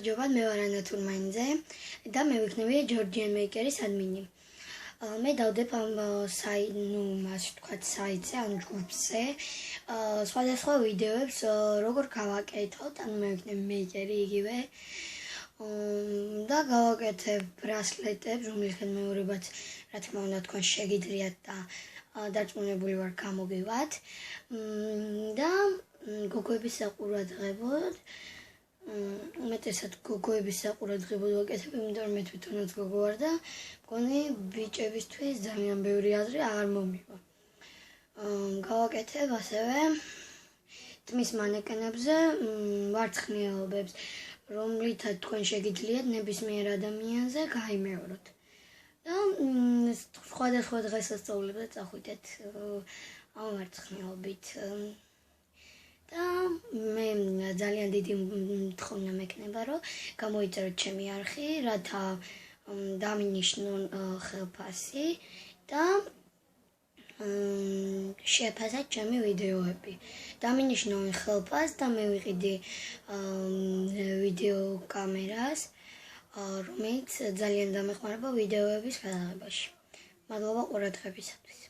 გამარჯობა, მე ვარ ანა თურმანიძე და მე ვიქნები Georgian Maker-ის ადმინი. მე დავდებ ამ საიტზე, ამ ჯგუფზე, სხვადასხვა ვიდეოებს, როგორ გავაკეთოთ, ანუ მე ვიქნები მეიკერი იგივე და გავაკეთებ ბრასლეტებს, რომელთა მეორებაც, რა თქმა უნდა, თქვენ შეგიძლიათ და დარწმუნებული ვარ გამოგივათ და გოგოების საყურადღებოდ უმეტესად გოგოების საყურადღებოდ ვაკეთებ, იმიტომ რომ მე თვითონაც გოგო ვარ და მგონი ბიჭებისთვის ძალიან ბევრი აზრი არ მომივა. გავაკეთებ ასევე თმის მანეკენებზე ვარცხნილობებს, რომლითაც თქვენ შეგიძლიათ ნებისმიერ ადამიანზე გაიმეოროთ. და სხვადასხვა დღესასწაულებზე წახვიდეთ ამ ვარცხნილობით. და მე ძალიან დიდი მთხოვნა მექნება, რომ გამოიწეროთ ჩემი არხი, რათა დამინიშნონ ხელფასი და შეაფასოთ ჩემი ვიდეოები. დამინიშნონ ხელფასს და მე ვიყიდი ვიდეო კამერას, რომელიც ძალიან დამეხმარება ვიდეოების გადაღებაში. მადლობა ყურადღებისათვის.